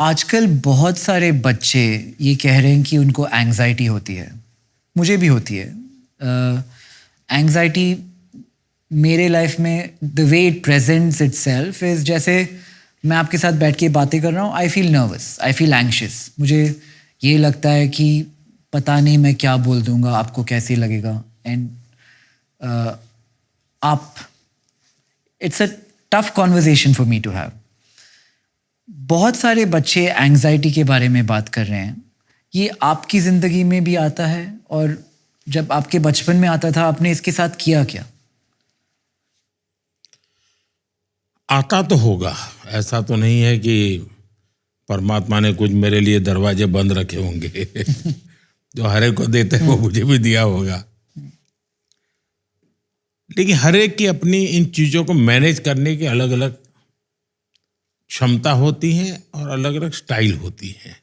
आजकल बहुत सारे बच्चे ये कह रहे हैं कि उनको एंग्जाइटी होती है। मुझे भी होती है। एंग्जाइटी मेरे लाइफ में the way it presents itself is जैसे मैं आपके साथ बैठ के बातें कर रहा हूँ, I feel nervous, I feel anxious. मुझे ये लगता है कि पता नहीं मैं क्या बोल दूँगा, आपको कैसे लगेगा। एंड आप it's a tough conversation for me to have. बहुत सारे बच्चे एंग्जाइटी के बारे में बात कर रहे हैं। ये आपकी ज़िंदगी में भी आता है, और जब आपके बचपन में आता था आपने इसके साथ किया क्या? आता तो होगा। ऐसा तो नहीं है कि परमात्मा ने कुछ मेरे लिए दरवाजे बंद रखे होंगे। जो हर एक को देते हैं वो मुझे भी दिया होगा। लेकिन हर एक की अपनी इन चीज़ों को मैनेज करने की अलग अलग क्षमता होती है और अलग अलग स्टाइल होती है।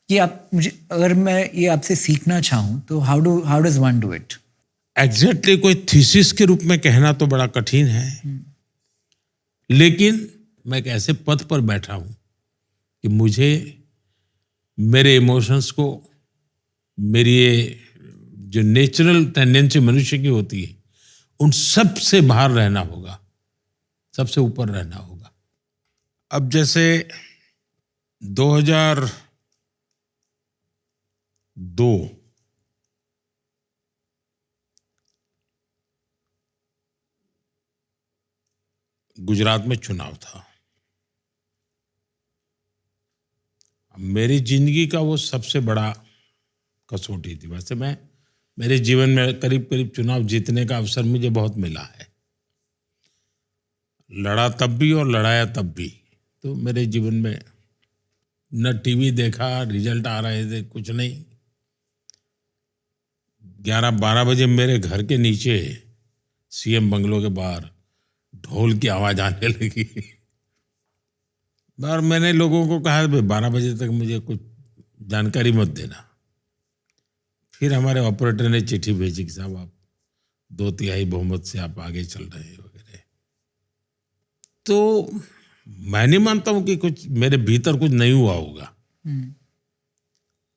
ये आप मुझे, अगर मैं ये आपसे सीखना चाहूँ तो how does one do it? Exactly कोई थीसिस के रूप में कहना तो बड़ा कठिन है। लेकिन मैं एक ऐसे पथ पर बैठा हूं कि मुझे मेरे इमोशंस को, मेरी ये जो नेचुरल टेंडेंसी मनुष्य की होती है, उन सब से बाहर रहना होगा, सबसे ऊपर रहना होगा। अब जैसे 2002 गुजरात में चुनाव था। मेरी जिंदगी का वो सबसे बड़ा कसौटी थी। वैसे मैं मेरे जीवन में करीब करीब चुनाव जीतने का अवसर मुझे बहुत मिला है। लड़ा तब भी और लड़ाया तब भी। तो मेरे जीवन में न टीवी देखा, रिजल्ट आ रहे थे, कुछ नहीं। 11-12 बजे मेरे घर के नीचे सीएम बंगलो के बाहर ढोल की आवाज आने लगी। और मैंने लोगों को कहा 12 बजे तक मुझे कुछ जानकारी मत देना। फिर हमारे ऑपरेटर ने चिट्ठी भेजी कि साहब आप 2/3 बहुमत से आप आगे चल रहे हैं वगैरह। तो मैं नहीं मानता हूं कि कुछ मेरे भीतर कुछ नहीं हुआ होगा,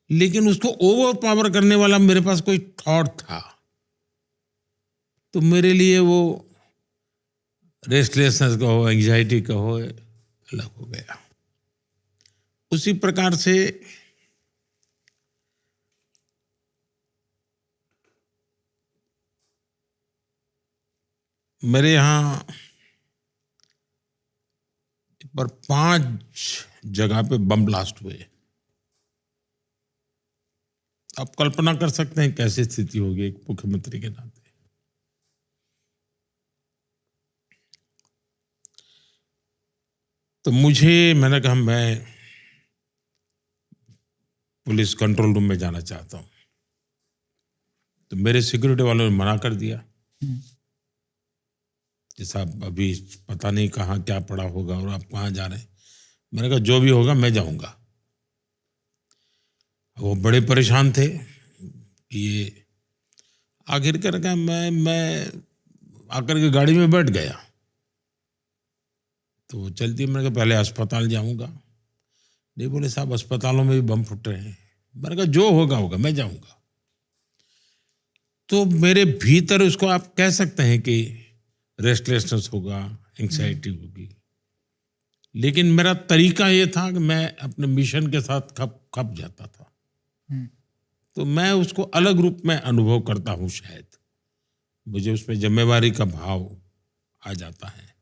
लेकिन उसको ओवर पावर करने वाला मेरे पास कोई थॉट था। तो मेरे लिए वो रेस्टलेसनेस कहो, एंग्जाइटी कहो, अलग हो गया। उसी प्रकार से मेरे यहाँ पर 5 जगह पे बम ब्लास्ट हुए। आप कल्पना कर सकते हैं कैसी स्थिति होगी एक मुख्यमंत्री के नाते। तो मैंने कहा मैं पुलिस कंट्रोल रूम में जाना चाहता हूं। तो मेरे सिक्योरिटी वालों ने मना कर दिया कि साहब अभी पता नहीं कहाँ क्या पड़ा होगा और आप कहाँ जा रहे हैं। मैंने कहा जो भी होगा मैं जाऊंगा। वो बड़े परेशान थे कि ये आखिर कर क्या। मैं आकर के गाड़ी में बैठ गया। तो वो चलती, मैंने कहा पहले अस्पताल जाऊंगा। नहीं, बोले साहब अस्पतालों में भी बम फुट रहे हैं। मैंने कहा जो होगा होगा, मैं जाऊंगा। तो मेरे भीतर उसको आप कह सकते हैं कि रेस्टलेसनेस होगा, एंग्जाइटी होगी। लेकिन मेरा तरीका ये था कि मैं अपने मिशन के साथ खप जाता था। तो मैं उसको अलग रूप में अनुभव करता हूँ। शायद मुझे उसमें जिम्मेवारी का भाव आ जाता है।